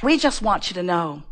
We just want you to know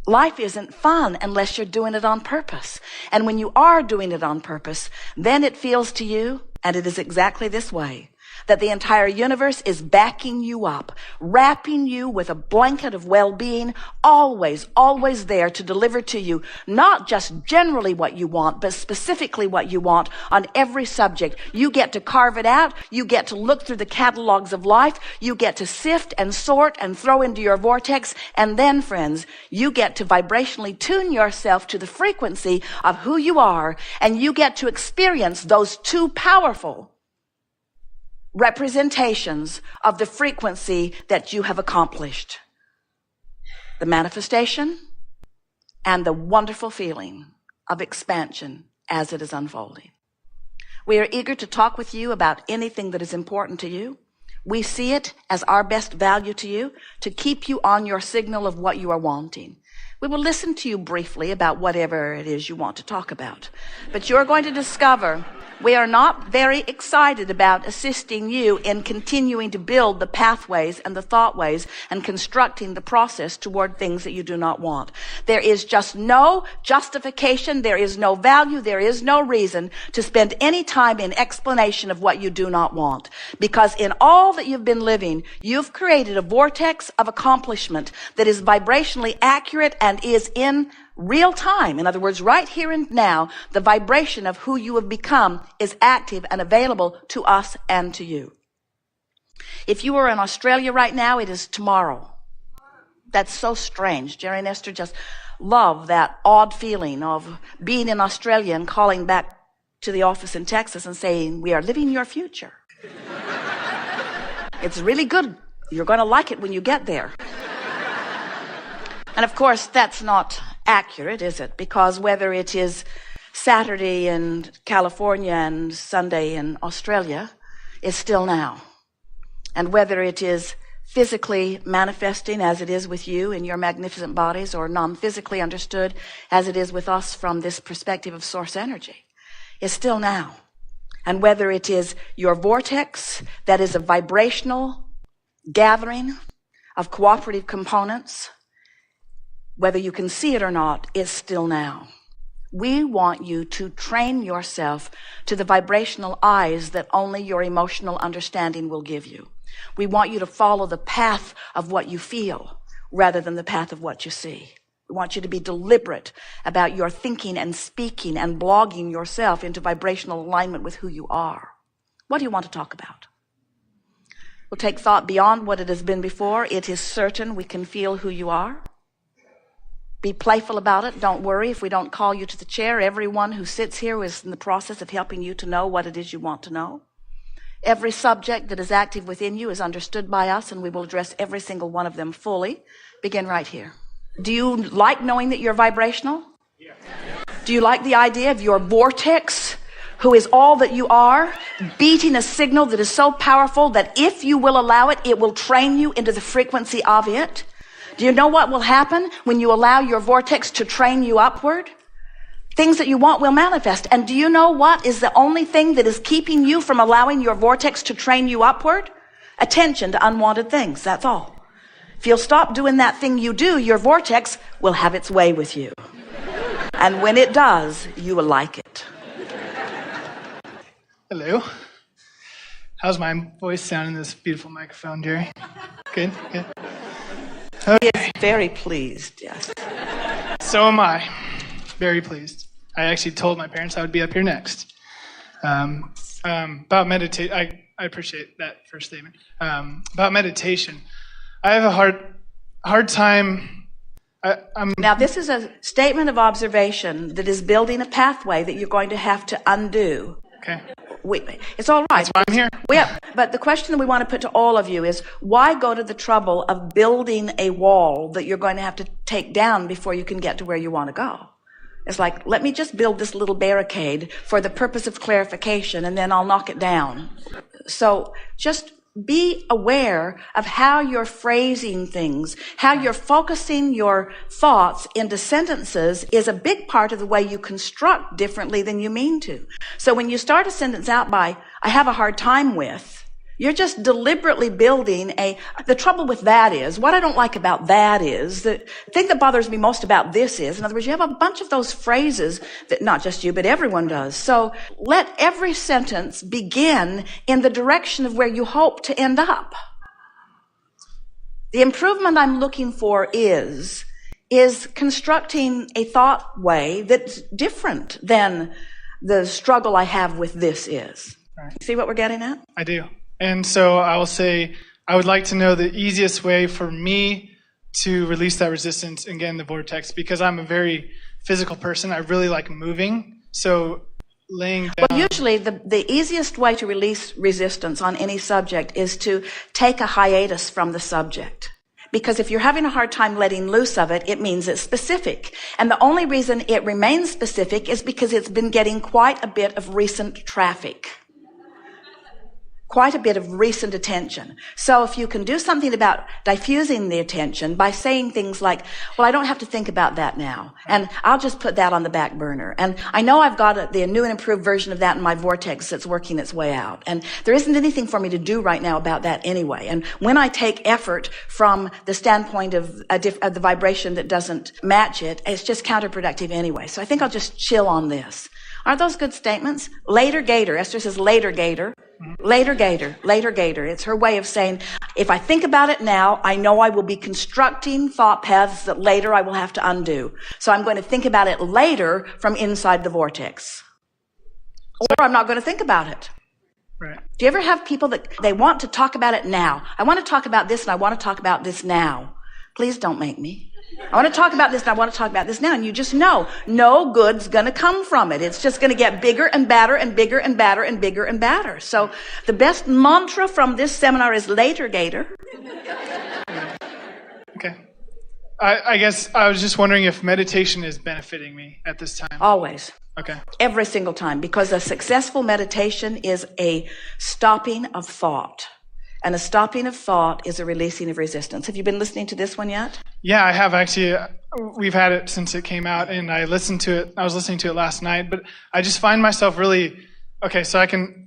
life isn't fun unless you're doing it on purpose. And when you are doing it on purpose, then it feels to you, and it is exactly this way, that the entire universe is backing you up, wrapping you with a blanket of well-being, always, always there to deliver to you, not just generally what you want, but specifically what you want on every subject. You get to carve it out. You get to look through the catalogs of life. You get to sift and sort and throw into your vortex. And then, friends, you get to vibrationally tune yourself to the frequency of who you are, and you get to experience those two powerful representations of the frequency that you have accomplished. The manifestation and the wonderful feeling of expansion as it is unfolding. We are eager to talk with you about anything that is important to you. We see it as our best value to you to keep you on your signal of what you are wanting. We will listen to you briefly about whatever it is you want to talk about. But you're going to discover we are not very excited about assisting you in continuing to build the pathways and the thoughtways and constructing the process toward things that you do not want. There is just no justification. There is no value. There is no reason to spend any time in explanation of what you do not want. Because in all that you've been living, you've created a vortex of accomplishment that is vibrationally accurate and is in real time. In other words, right here and now, the vibration of who you have become is active and available to us and to you. If you were in Australia right now, it is tomorrow. That's so strange. Jerry and Esther just love that odd feeling of being in Australia and calling back to the office in Texas and saying, we are living your future. It's really good. You're going to like it when you get there. And of course, that's not accurate, is it? Because whether it is Saturday in California and Sunday in Australia, is still now. And whether it is physically manifesting as it is with you in your magnificent bodies, or non-physically understood as it is with us from this perspective of source energy, is still now. And whether it is your vortex that is a vibrational gathering of cooperative components, whether you can see it or not, is still now. We want you to train yourself to the vibrational eyes that only your emotional understanding will give you. We want you to follow the path of what you feel rather than the path of what you see. We want you to be deliberate about your thinking and speaking and blogging yourself into vibrational alignment with who you are. What do you want to talk about? We'll take thought beyond what it has been before. It is certain we can feel who you are. Be playful about it. Don't worry if we don't call you to the chair. Everyone who sits here is in the process of helping you to know what it is you want to know. Every subject that is active within you is understood by us, and we will address every single one of them fully. Begin right here. Do you like knowing that you're vibrational? Yeah. Do you like the idea of your vortex, who is all that you are, beating a signal that is so powerful that if you will allow it, it will train you into the frequency of it? Do you know what will happen when you allow your vortex to train you upward? Things that you want will manifest. And do you know what is the only thing that is keeping you from allowing your vortex to train you upward? Attention to unwanted things. That's all. If you'll stop doing that thing you do, your vortex will have its way with you. And when it does, you will like it. Hello. How's my voice sound in this beautiful microphone, Jerry? Good, good. Okay. He is very pleased, yes. So am I. Very pleased. I actually told my parents I would be up here next. About meditate, I appreciate that first statement. About meditation, I have a hard time. Now, this is a statement of observation that is building a pathway that you're going to have to undo. Okay. It's all right. That's why I'm here. But the question that we want to put to all of you is, why go to the trouble of building a wall that you're going to have to take down before you can get to where you want to go? It's like, let me just build this little barricade for the purpose of clarification, and then I'll knock it down. So just be aware of how you're phrasing things, how you're focusing your thoughts into sentences is a big part of the way you construct differently than you mean to. So when you start a sentence out by, I have a hard time with, You're just deliberately building the trouble with that is, what I don't like about that is, the thing that bothers me most about this is, in other words, you have a bunch of those phrases that not just you, but everyone does. So let every sentence begin in the direction of where you hope to end up. The improvement I'm looking for is constructing a thought way that's different than the struggle I have with this is. Right. See what we're getting at? I do. And so I will say, I would like to know the easiest way for me to release that resistance and get in the vortex, because I'm a very physical person. I really like moving. So laying down. Well, usually the easiest way to release resistance on any subject is to take a hiatus from the subject. Because if you're having a hard time letting loose of it, it means it's specific. And the only reason it remains specific is because it's been getting quite a bit of recent traffic. Quite a bit of recent attention. So if you can do something about diffusing the attention by saying things like, well, I don't have to think about that now, and I'll just put that on the back burner. And I know I've got the new and improved version of that in my vortex that's working its way out. And there isn't anything for me to do right now about that anyway. And when I take effort from the standpoint of the vibration that doesn't match it, it's just counterproductive anyway. So I think I'll just chill on this. Aren't those good statements? Later gator. Esther says later gator. Later gator, later gator. It's her way of saying, if I think about it now, I know I will be constructing thought paths that later I will have to undo. So I'm going to think about it later from inside the vortex. Or I'm not going to think about it. Right. Do you ever have people that they want to talk about it now? I want to talk about this and I want to talk about this now. Please don't make me. I want to talk about this and I want to talk about this now. And you just know no good's going to come from it. It's just going to get bigger and badder and bigger and badder and bigger and badder. So the best mantra from this seminar is later, Gator. Okay. I guess I was just wondering if meditation is benefiting me at this time. Always. Okay. Every single time. Because a successful meditation is a stopping of thought. And a stopping of thought is a releasing of resistance. Have you been listening to this one yet? Yeah, I have actually. We've had it since it came out, and I listened to it. I was listening to it last night, but I just find myself really, okay, so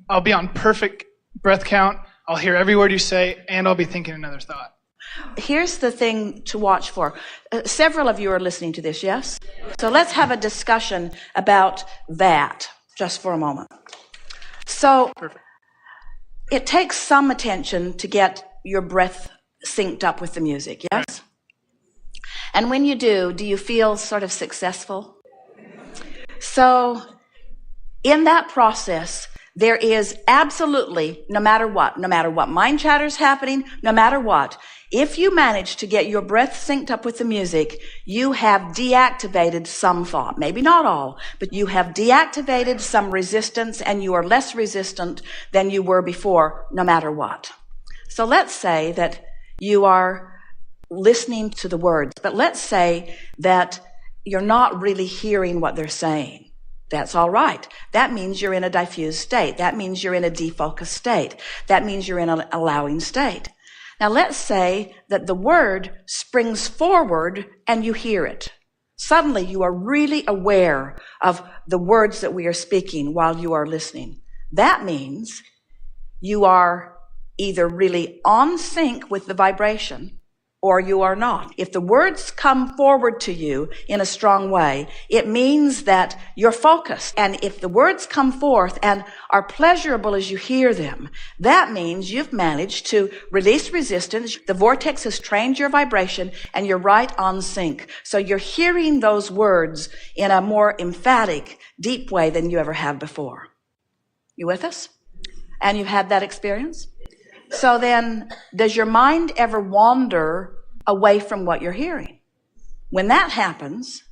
I'll be on perfect breath count. I'll hear every word you say, and I'll be thinking another thought. Here's the thing to watch for. Several of you are listening to this, yes? So let's have a discussion about that just for a moment. So Perfect. It takes some attention to get your breath synced up with the music, yes? Right. And when you do you feel sort of successful? So in that process, there is absolutely, no matter what mind chatter's happening, no matter what, if you manage to get your breath synced up with the music, you have deactivated some thought. Maybe not all, but you have deactivated some resistance and you are less resistant than you were before, no matter what. So let's say that you are listening to the words, but let's say that you're not really hearing what they're saying. That's all right. That means you're in a diffused state. That means you're in a defocused state. That means you're in an allowing state. Now let's say that the word springs forward and you hear it. Suddenly you are really aware of the words that we are speaking while you are listening. That means you are either really on sync with the vibration or you are not. If the words come forward to you in a strong way, it means that you're focused. And if the words come forth and are pleasurable as you hear them, that means you've managed to release resistance. The vortex has trained your vibration and you're right on sync. So you're hearing those words in a more emphatic, deep way than you ever have before. You with us? And you've had that experience? So then, does your mind ever wander away from what you're hearing? When that happens,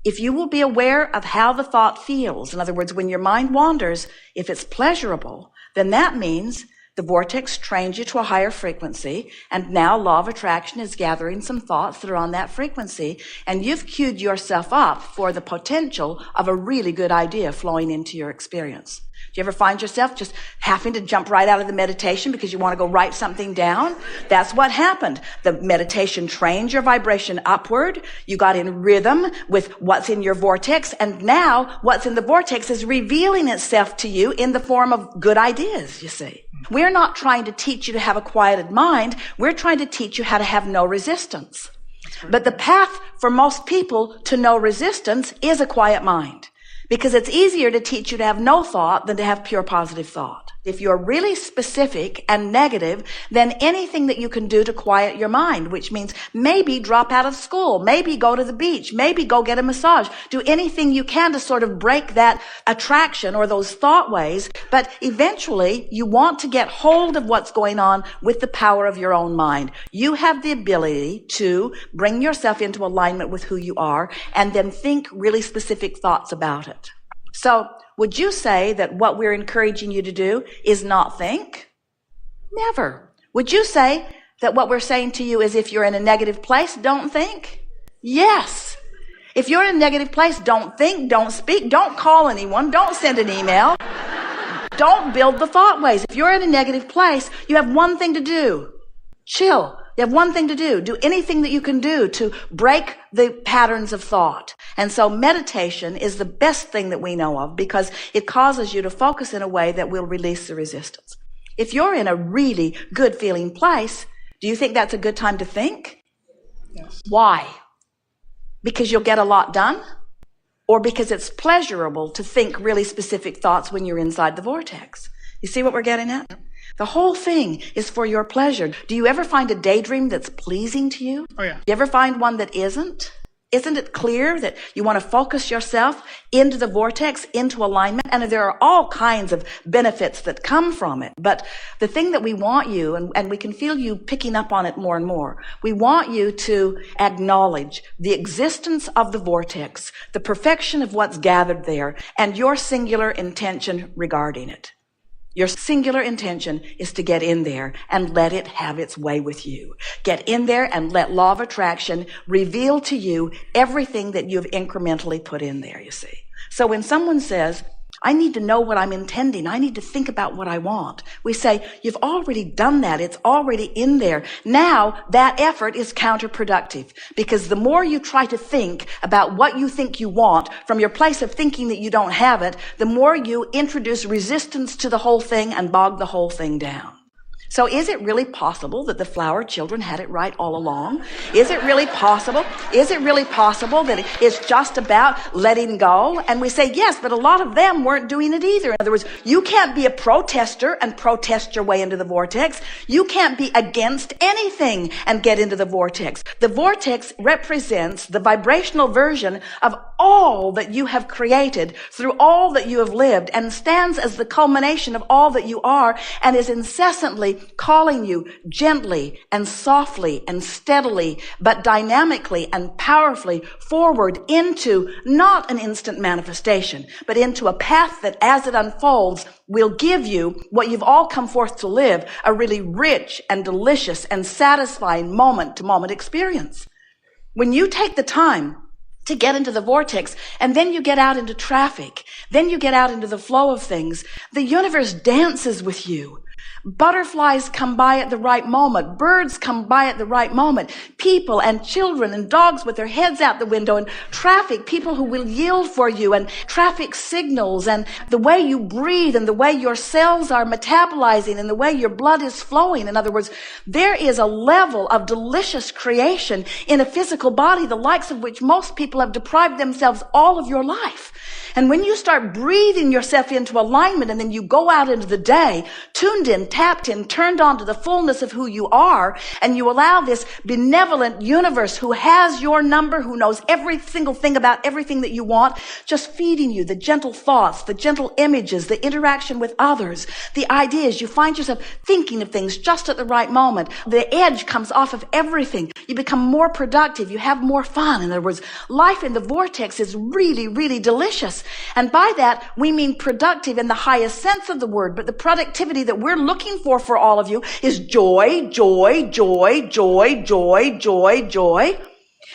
if you will be aware of how the thought feels, in other words, when your mind wanders, if it's pleasurable, then that means the vortex trained you to a higher frequency, and now law of attraction is gathering some thoughts that are on that frequency, and you've queued yourself up for the potential of a really good idea flowing into your experience. Do you ever find yourself just having to jump right out of the meditation because you want to go write something down? That's what happened. The meditation trained your vibration upward. You got in rhythm with what's in your vortex. And now what's in the vortex is revealing itself to you in the form of good ideas, you see. We're not trying to teach you to have a quieted mind. We're trying to teach you how to have no resistance. But the path for most people to no resistance is a quiet mind, because it's easier to teach you to have no thought than to have pure positive thought. If you're really specific and negative, then anything that you can do to quiet your mind, which means maybe drop out of school, maybe go to the beach, maybe go get a massage, do anything you can to sort of break that attraction or those thought ways. But eventually you want to get hold of what's going on with the power of your own mind. You have the ability to bring yourself into alignment with who you are and then think really specific thoughts about it. So would you say that what we're encouraging you to do is not think? Never. Would you say that what we're saying to you is if you're in a negative place, don't think? Yes. If you're in a negative place, don't think, don't speak, don't call anyone, don't send an email. Don't build the thought ways. If you're in a negative place, you have one thing to do. Chill. You have one thing to do. Do anything that you can do to break the patterns of thought. And so meditation is the best thing that we know of, because it causes you to focus in a way that will release the resistance. If you're in a really good feeling place, do you think that's a good time to think? Yes. Why? Because you'll get a lot done? Or because it's pleasurable to think really specific thoughts when you're inside the vortex? You see what we're getting at? The whole thing is for your pleasure. Do you ever find a daydream that's pleasing to you? Oh, yeah. Do you ever find one that isn't? Isn't it clear that you want to focus yourself into the vortex, into alignment? And there are all kinds of benefits that come from it. But the thing that we want you, and we can feel you picking up on it more and more, we want you to acknowledge the existence of the vortex, the perfection of what's gathered there, and your singular intention regarding it. Your singular intention is to get in there and let it have its way with you. Get in there and let law of attraction reveal to you everything that you've incrementally put in there, you see. So when someone says, I need to know what I'm intending, I need to think about what I want, we say, you've already done that. It's already in there. Now that effort is counterproductive, because the more you try to think about what you think you want from your place of thinking that you don't have it, the more you introduce resistance to the whole thing and bog the whole thing down. So is it really possible that the flower children had it right all along? Is it really possible? Is it really possible that it's just about letting go? And we say, yes, but a lot of them weren't doing it either. In other words, you can't be a protester and protest your way into the vortex. You can't be against anything and get into the vortex. The vortex represents the vibrational version of all that you have created through all that you have lived, and stands as the culmination of all that you are, and is incessantly calling you gently and softly and steadily, but dynamically and powerfully forward into not an instant manifestation, but into a path that as it unfolds will give you what you've all come forth to live, a really rich and delicious and satisfying moment-to-moment experience. When you take the time to get into the vortex, and then you get out into traffic, then you get out into the flow of things, the universe dances with you. Butterflies come by at the right moment. Birds come by at the right moment. People and children and dogs with their heads out the window, and traffic, people who will yield for you, and traffic signals, and the way you breathe, and the way your cells are metabolizing, and the way your blood is flowing. In other words, there is a level of delicious creation in a physical body, the likes of which most people have deprived themselves all of your life. And when you start breathing yourself into alignment, and then you go out into the day, tuned in, tapped in, turned on to the fullness of who you are, and you allow this benevolent universe who has your number, who knows every single thing about everything that you want, just feeding you the gentle thoughts, the gentle images, the interaction with others, the ideas. You find yourself thinking of things just at the right moment. The edge comes off of everything. You become more productive. You have more fun. In other words, life in the vortex is really, really delicious. And by that, we mean productive in the highest sense of the word. But the productivity that we're looking for all of you is joy, joy, joy, joy, joy, joy, joy.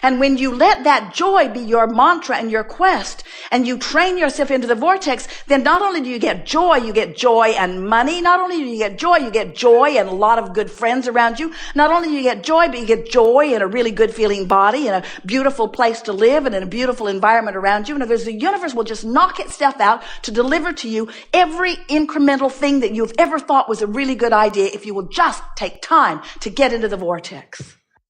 And when you let that joy be your mantra and your quest, and you train yourself into the vortex, then not only do you get joy and money. Not only do you get joy and a lot of good friends around you. Not only do you get joy, but you get joy and a really good feeling body and a beautiful place to live and in a beautiful environment around you. In other words, the universe will just knock itself out to deliver to you every incremental thing that you've ever thought was a really good idea if you will just take time to get into the vortex.